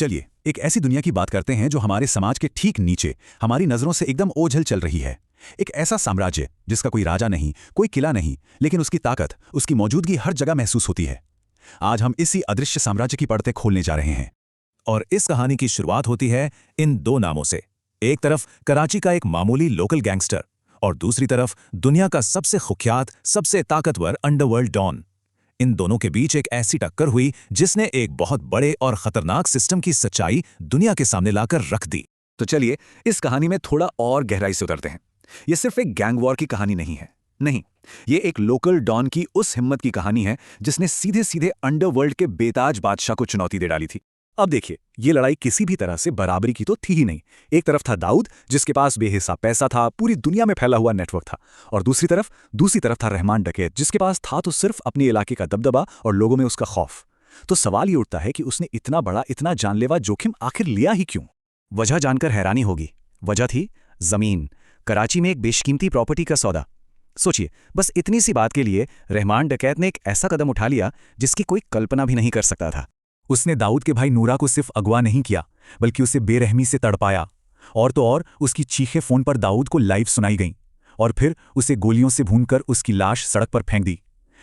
चलिए एक ऐसी दुनिया की बात करते हैं जो हमारे समाज के ठीक नीचे हमारी नजरों से एकदम ओझल चल रही है। एक ऐसा साम्राज्य जिसका कोई राजा नहीं, कोई किला नहीं, लेकिन उसकी ताकत, उसकी मौजूदगी हर जगह महसूस होती है। आज हम इसी अदृश्य साम्राज्य की परतें खोलने जा रहे हैं। और इस कहानी की शुरुआत होती है इन दो नामों से। एक तरफ कराची का एक मामूली लोकल गैंगस्टर और दूसरी तरफ दुनिया का सबसे खुख्यात, सबसे ताकतवर अंडरवर्ल्ड डॉन। इन दोनों के बीच एक ऐसी टक्कर हुई जिसने एक बहुत बड़े और खतरनाक सिस्टम की सच्चाई दुनिया के सामने लाकर रख दी। तो चलिए इस कहानी में थोड़ा और गहराई से उतरते हैं। ये सिर्फ एक गैंग वॉर की कहानी नहीं है, नहीं, ये एक लोकल डॉन की उस हिम्मत की कहानी है जिसने सीधे सीधे अंडरवर्ल्ड के बेताज बादशाह को चुनौती दे डाली थी। अब देखिए, ये लड़ाई किसी भी तरह से बराबरी की तो थी ही नहीं। एक तरफ था दाऊद, जिसके पास बेहिसाब पैसा था, पूरी दुनिया में फैला हुआ नेटवर्क था, और दूसरी तरफ था रहमान डकैत, जिसके पास था तो सिर्फ अपने इलाके का दबदबा और लोगों में उसका खौफ। तो सवाल ये उठता है कि उसने इतना बड़ा, इतना जानलेवा जोखिम आखिर लिया ही क्यों? वजह जानकर हैरानी होगी। वजह थी जमीन। कराची में एक बेशकीमती प्रॉपर्टी का सौदा। सोचिए, बस इतनी सी बात के लिए रहमान डकैत ने एक ऐसा कदम उठा लिया जिसकी कोई कल्पना भी नहीं कर सकता था। उसने दाऊद के भाई नूरा को सिर्फ अगवा नहीं किया, बल्कि उसे बेरहमी से तड़पाया। और तो और उसकी चीखें फोन पर दाऊद को लाइव सुनाई गईं, और फिर उसे गोलियों से भूनकर उसकी लाश सड़क पर फेंक दी।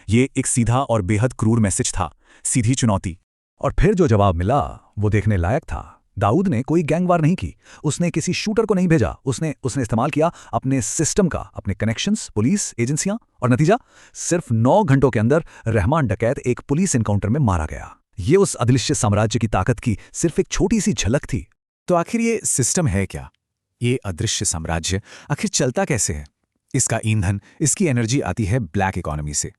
ये एक सीधा और बेहद क्रूर मैसेज था, सीधी चुनौती। और फिर जो जवाब मिला वो देखने लायक था। दाऊद ने कोई गैंगवार नहीं की, उसने किसी शूटर को नहीं भेजा, उसने इस्तेमाल किया अपने सिस्टम का, अपने कनेक्शंस, पुलिस एजेंसियां, और नतीजा सिर्फ 9 घंटों के अंदर रहमान डकैत एक पुलिस एनकाउंटर में मारा गया। ये उस अदृश्य साम्राज्य की ताकत की सिर्फ एक छोटी सी झलक थी। तो आखिर ये सिस्टम है क्या? ये अदृश्य साम्राज्य आखिर चलता कैसे है? इसका ईंधन, इसकी एनर्जी आती है ब्लैक इकोनॉमी से।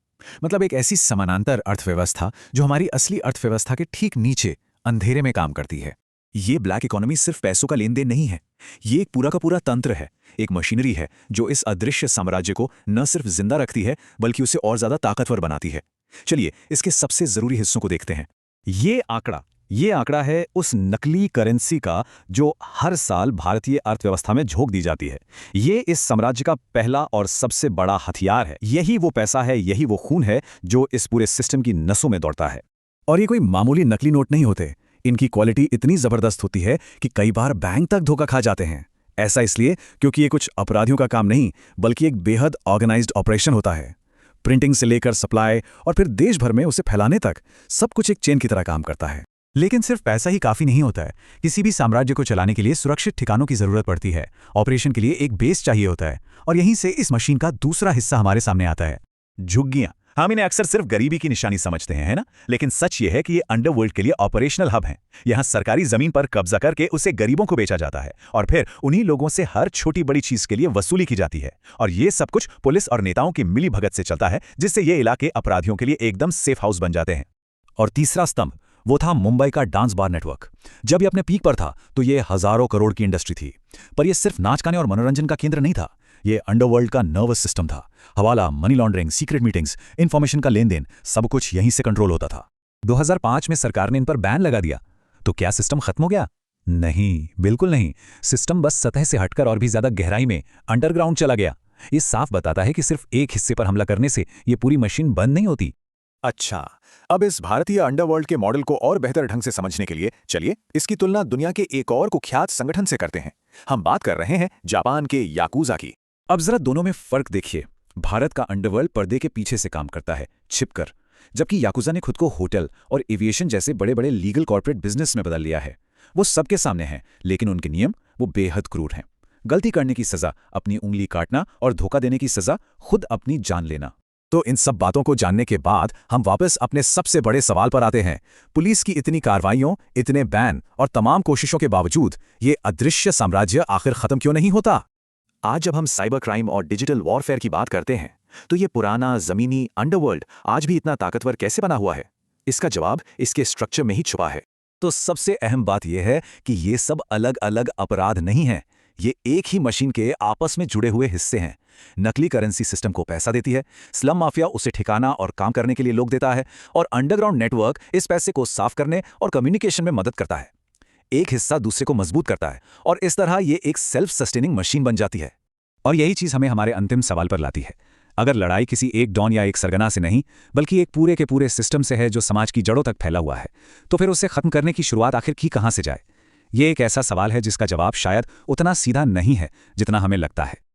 मतलब एक ऐसी समानांतर अर्थव्यवस्था जो हमारी असली अर्थव्यवस्था के ठीक नीचे अंधेरे में काम करती है। ये ब्लैक इकोनॉमी सिर्फ पैसों का लेन देन नहीं है, ये एक पूरा का पूरा तंत्र है, एक मशीनरी है जो इस अदृश्य साम्राज्य को न सिर्फ जिंदा रखती है बल्कि उसे और ज्यादा ताकतवर बनाती है। चलिए इसके सबसे जरूरी हिस्सों को देखते हैं। ये आंकड़ा है उस नकली करेंसी का जो हर साल भारतीय अर्थव्यवस्था में झोंक दी जाती है। ये इस साम्राज्य का पहला और सबसे बड़ा हथियार है। यही वो पैसा है, यही वो खून है जो इस पूरे सिस्टम की नसों में दौड़ता है। और ये कोई मामूली नकली नोट नहीं होते, इनकी क्वालिटी इतनी जबरदस्त होती है कि कई बार बैंक तक धोखा खा जाते हैं। ऐसा इसलिए क्योंकि ये कुछ अपराधियों का काम नहीं, बल्कि एक बेहद ऑर्गेनाइज्ड ऑपरेशन होता है। प्रिंटिंग से लेकर सप्लाई और फिर देश भर में उसे फैलाने तक सब कुछ एक चेन की तरह काम करता है। लेकिन सिर्फ पैसा ही काफी नहीं होता है। किसी भी साम्राज्य को चलाने के लिए सुरक्षित ठिकानों की जरूरत पड़ती है। ऑपरेशन के लिए एक बेस चाहिए होता है, और यहीं से इस मशीन का दूसरा हिस्सा हमारे सामने आता है, झुग्गियां। हम इन्हें अक्सर सिर्फ गरीबी की निशानी समझते हैं, है ना? लेकिन सच ये है कि ये अंडरवर्ल्ड के लिए ऑपरेशनल हब हैं। यहाँ सरकारी जमीन पर कब्जा करके उसे गरीबों को बेचा जाता है, और फिर उन्हीं लोगों से हर छोटी बड़ी चीज के लिए वसूली की जाती है। और ये सब कुछ पुलिस और नेताओं की मिली भगत से चलता है, जिससे ये इलाके अपराधियों के लिए एकदम सेफ हाउस बन जाते हैं। और तीसरा स्तंभ, वो था मुंबई का डांस बार नेटवर्क। जब ये अपने पीक पर था तो ये हजारों करोड़ की इंडस्ट्री थी, पर यह सिर्फ नाच गाने और मनोरंजन का केंद्र नहीं था। ये अंडरवर्ल्ड का नर्वस सिस्टम था। हवाला, money laundering, secret meetings, information का लेन देन, सब कुछ यहीं से कंट्रोल होता था। 2005 में सरकार ने इन पर बैन लगा दिया, तो क्या सिस्टम खत्म हो गया? नहीं, बिल्कुल नहीं। सिस्टम बस सतह से हटकर और भी ज्यादा गहराई में अंडरग्राउंड चला गया। ये साफ बताता है कि सिर्फ एक हिस्से पर हमला करने से ये पूरी मशीन बंद नहीं होती। अच्छा, अब इस भारतीय अंडरवर्ल्ड के मॉडल को और बेहतर ढंग से समझने के लिए चलिए इसकी तुलना दुनिया के एक और कुख्यात संगठन से करते हैं। हम बात कर रहे हैं जापान के याकुजा की। अब जरा दोनों में फर्क देखिए। भारत का अंडरवर्ल्ड पर्दे के पीछे से काम करता है, छिपकर, जबकि याकुजा ने खुद को होटल और एविएशन जैसे बड़े बड़े लीगल कॉर्पोरेट बिजनेस में बदल लिया है। वो सबके सामने हैं, लेकिन उनके नियम वो बेहद क्रूर हैं। गलती करने की सजा अपनी उंगली काटना, और धोखा देने की सजा खुद अपनी जान लेना। तो इन सब बातों को जानने के बाद हम वापस अपने सबसे बड़े सवाल पर आते हैं। पुलिस की इतनी कार्रवाइयों, इतने बैन और तमाम कोशिशों के बावजूद ये अदृश्य साम्राज्य आखिर खत्म क्यों नहीं होता? आज जब हम साइबर क्राइम और डिजिटल वॉरफेयर की बात करते हैं, तो ये पुराना जमीनी अंडरवर्ल्ड आज भी इतना ताकतवर कैसे बना हुआ है? इसका जवाब इसके स्ट्रक्चर में ही छुपा है। तो सबसे अहम बात यह है कि ये सब अलग अलग अपराध नहीं हैं, ये एक ही मशीन के आपस में जुड़े हुए हिस्से हैं। नकली करेंसी सिस्टम को पैसा देती है, स्लम माफिया उसे ठिकाना और काम करने के लिए लोग देता है, और अंडरग्राउंड नेटवर्क इस पैसे को साफ करने और कम्युनिकेशन में मदद करता है। एक हिस्सा दूसरे को मजबूत करता है, और इस तरह ये एक सेल्फ सस्टेनिंग मशीन बन जाती है। और यही चीज हमें हमारे अंतिम सवाल पर लाती है। अगर लड़ाई किसी एक डॉन या एक सरगना से नहीं बल्कि एक पूरे के पूरे सिस्टम से है जो समाज की जड़ों तक फैला हुआ है, तो फिर उससे खत्म करने की शुरुआत आखिर की कहाँ से जाए? ये एक ऐसा सवाल है जिसका जवाब शायद उतना सीधा नहीं है जितना हमें लगता है।